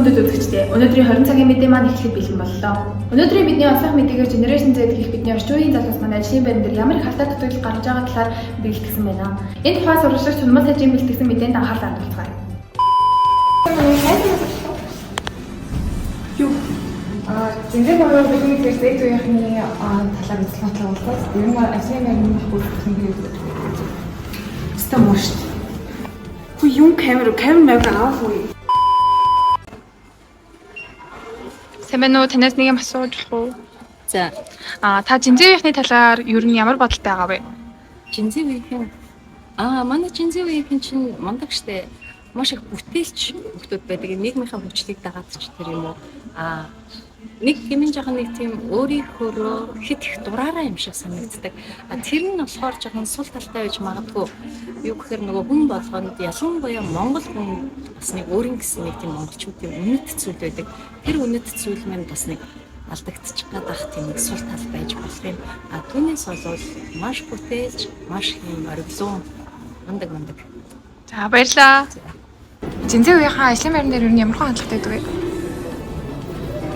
өндөд үзэгчдээ. Өнөөдрийн 20 цагийн мэдээ маань эхлэх бэлэн боллоо. Өнөөдрийн бидний онцлог мэдээгээр Generation Z гэх бидний орчин үеийн залуус маань ажлын байран дээр ямар их халтаа дутагдал гарч байгаа талаар бэлтгэсэн байна. Энэ тухай сурвалжлагч Чулмал хажийн бэлтгэсэн мэдээнд анхаарал хандуулцгаая. Юу? Зинзээ боёо бидний зэрэг үеийнхний талаар үзлээ болоод ер нь ажлын байрны бүртгэх юм гээд систем уу шүү дээ. Хөө юм камер аахгүй. Сэмэнүү танаас нэг юм асууж болох уу? За. Та Жинзээ үеийнхний талаар ер нь ямар бодолтой байгаа вэ? Жинзээ үеийн. Манай Жинзээ үеийн чинь мундаг штэ. Маш их бүтээлч хүмүүс байдаг. Нийгмийнхаа хөгжлийг дагаадч тэр юм уу? Нэг гэмэн жоохон нэг тийм өөрийнхөө хит их дураараа юм шиг санагддаг. Тэр нь болохоор жоохон сул талтай байж магадгүй. Юу гэхээр нөгөө хүн болгонд ялангуяа монгол хүн бас нэг өөрийн гэсэн нэг тийм монголчуудын үнэт зүйл байдаг. Тэр үнэт зүйл маань бас нэг алдагдчих гадах тийм нэг сул тал байж болох юм. Түүнээс болвол маш бүтээлч, маш юм оргилуун мундаг. За баярлаа. Жинзээ үеийнхаа ажлын байран дээр ер нь ямар хандлагатай байдаг вэ?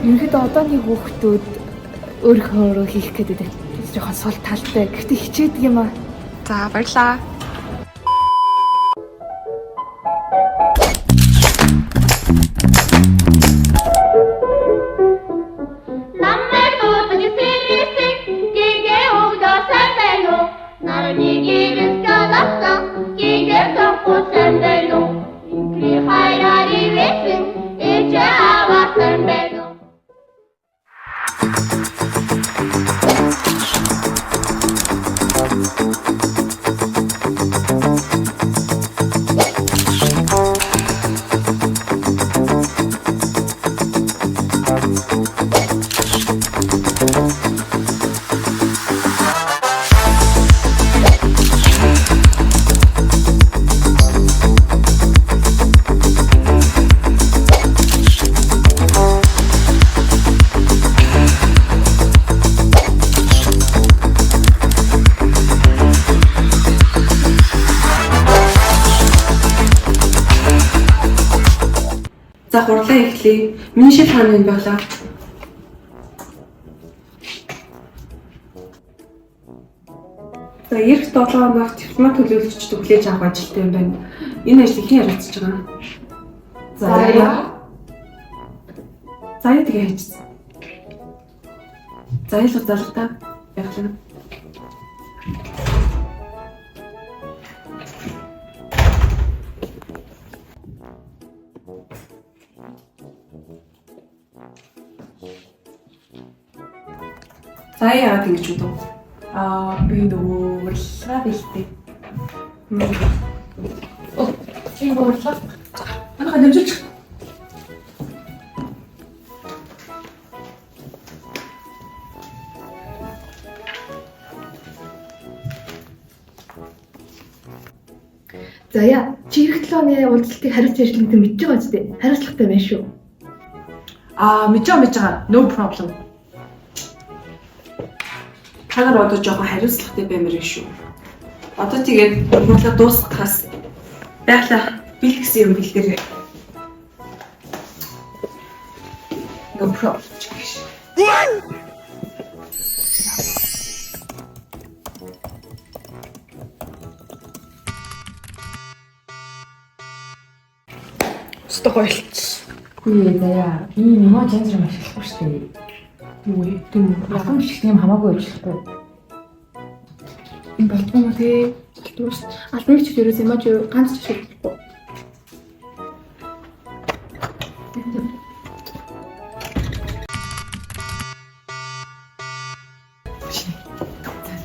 Ерөнхийдөө одооний хүүхдүүд өөрийнхөө хийх гэдэг жоохон сул талтай. Гэхдээ хичээдэг юм аа. За баярлаа. За хурлаа эхлэе. Миний шил хаана вэ байлаа? За эх 7 хоног дипломат төлөөлөгчд хүлээж авах ажилтай юм байна. Энэ ажлыг хэн ярилцж байгаа? Заяа тэгээ хийчихсэн. Заяа л залгатаа яглаа. Заяа яагаад ингэж үдв? Би нөгөө урилга бэлтээ. Чи урилга. Анхаа дэмжиж. Заяа, чи эх 7 оны уулзалтыг хариуцсан ажлыг мэдж байгаа ч дээ. Хариуцлагатай байна шүү. Мэдж байгаа. No problem. Тагаар одоо жоохон хариуцлагатай баймаар юм шүү. Одоо тэгээд урилга дуусгахаас байглаа бэлтгэсэн юм бэлдээрэй. No problem. Стохойлц. Хөөе заяа. Ийм юм жанр маш ихгүй шүү дээ. Юу вэ? Түн Ахын шиг юм хамаагүй ажиллахгүй. энэ болтгоо мө тий. Тэгвэл албаны ч ерөөс юм аа ч ганц ч шийдэхгүй.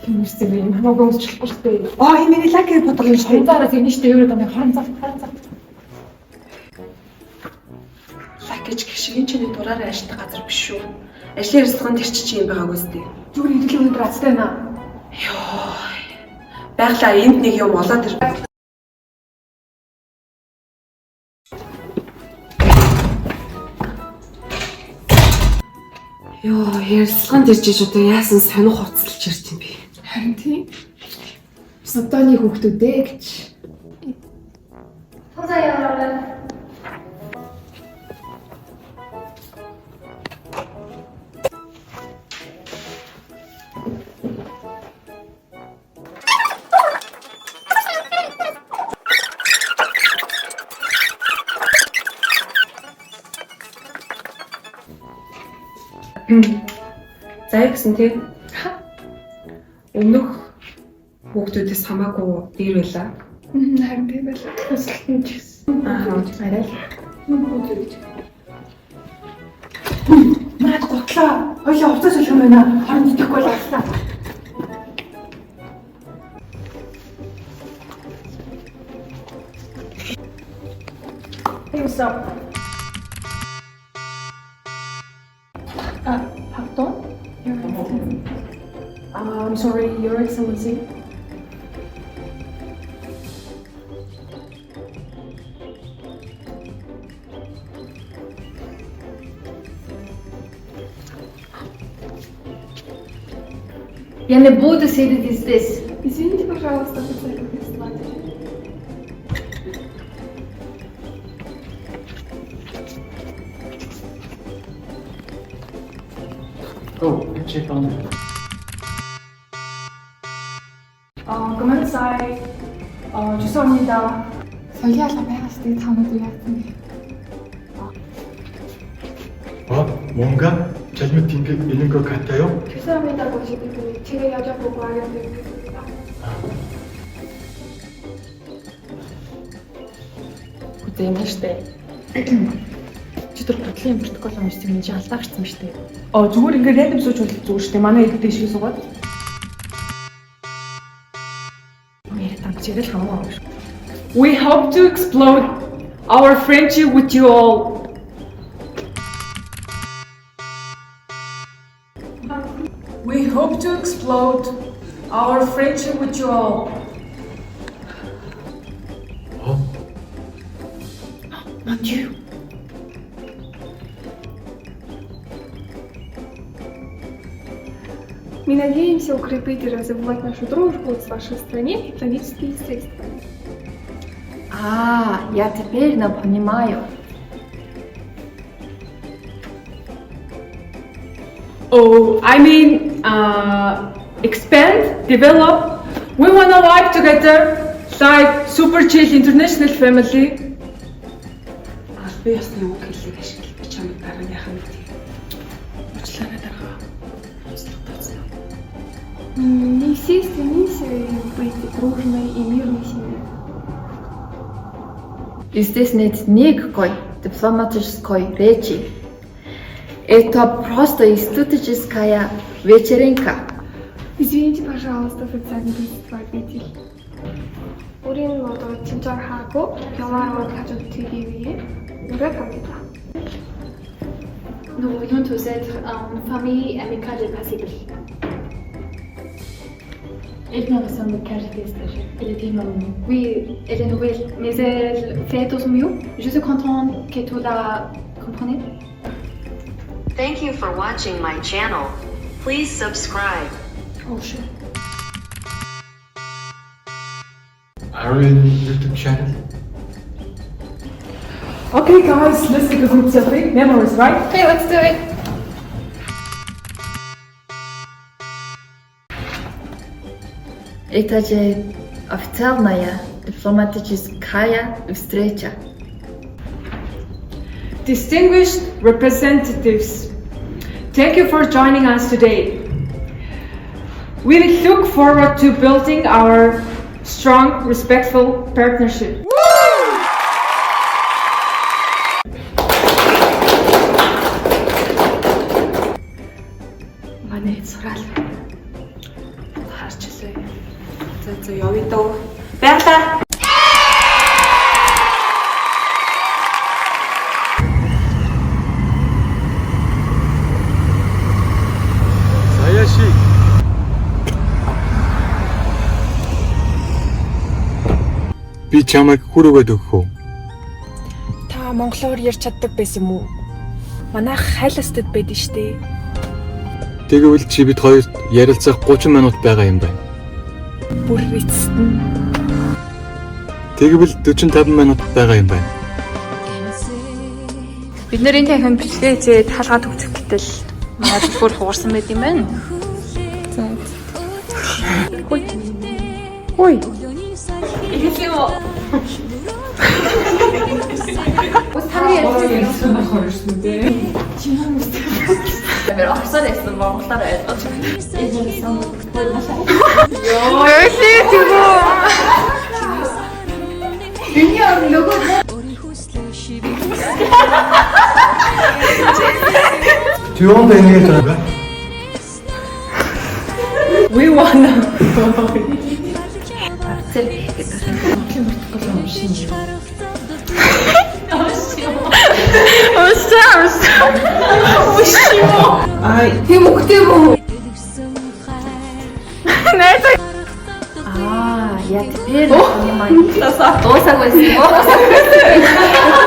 Юмэрсэн юм хамаагүй ажиллахгүй шүү дээ. Энэ миний лаки бодгоо юм шиг. Хонцаараа тийм шүү дээ. Өөрөө домыг хорон цав. Лакич гэх шиг энэ чиний дураараа ажилладаг газар биш шүү. Ажлын ярилцлаганд тэр чи юм байгаагүй сте. Зүгээр хэдэл өнөдөр азтай байна. Йоо. Байглаа энд нэг юм олоод ир. Йоо, ярилцлаганд ирж иж одоо яасан сонир хуцалж ирд юм бэ? Харин тийм. Содоны хүүхдүүдээ гэж. Заяа гэсэн тийм өмнөх хүүхдүүдээс хамаагүй дээр байлаа. Харин тийм байлаа. Өсөлтөн ч гэсэн. Арай л. Наад готлоо. Хоёлаа хувцас солих юм байна. Хорон идэхгүй л аллаа. Hey, what's up? Pardon? I'm sorry, Your Excellency. Я не буду сидеть здесь. Извините, пожалуйста, офицер. Гомон сай. 죄송합니다. Соёлын алга байгаас тэгээд та өнөөдөр яасан бэ? 뭔가 잘못 된 게 있는 것 같아요. 죄송합니다, 고객님. 제가 여자보고 알려드리겠습니다. Үзээ юм штэ. Чи тэр бодлын протокол уншсан юм чи алдаагчсан штэ. Зүгээр ингээд рандом сууж бодол зүгээр шүү дээ. Манай хэд дэшгүй суугаад. Яриад амчирэл хамаагүй шүү. We hope to explode our friendship with you all. We hope to explode our friendship with you all. Not you. Мы надеемся укрепить и развивать нашу дружбу с вашей стране экономическими средствами. Я теперь понимаю. Oh, I mean, expand, develop. We wanna live together like super chill international family. Би ясны үг хэллийг ашиглаж би чамд дарааныхаа мэд. Уучлаарай дараа. Мы все стремимся быть дружной и мирной семьей. Здесь нет никакой дипломатической речи. Это просто эстетическая вечеринка. Извините, пожалуйста, официальный представитель. 우리는 모두 친절하고 평화로운 가족들이 위해 노력합니다. Nous voulons tous être une famille amicale et paisible. Elle nous ressemble caractéristique. Elle est tellement mignonne. Oui, elle est nouvelle, mais elle fait tout mieux. Je suis contente que tu la comprennes. Thank you for watching my channel. Please subscribe. Oh, sure. Are you in YouTube channel? Okay, guys, let's take a group selfie. Memories, right? Okay, let's do it. Это же официальная дипломатическая встреча. Distinguished representatives, thank you for joining us today. We look forward to building our strong, respectful partnership. Манай сураал. Харчлаа. За явъя дөө. Баярлалаа. Саяши. Би чамайг хүрээгээд өгөх үү? Та монголоор ярьж чаддаг байсан юм уу? Манайх хайластад байдсан шүү дээ. Тэгвэл чи бид хоёрт ярилцах 30 минут байгаа юм байна. Бүр эцэстэн. Тэгвэл 45 минут байгаа юм байна. Бид нэр энэ танхим бичлэгээ зээд хаалгаад өгчих гэтэл манай бүр хугарсан байт юм байна. Ой, Ус таны ярьж сонирхолтой шүү дээ. Амар орсоор байсан монголоор ойлгож байна. Do you want any of that? We wanna. Зэрэг гэдэг юм шиг. Ай, тийм үгтэй мүү? Аа, яа тэр юм аа. Дуусаагүй юм уу?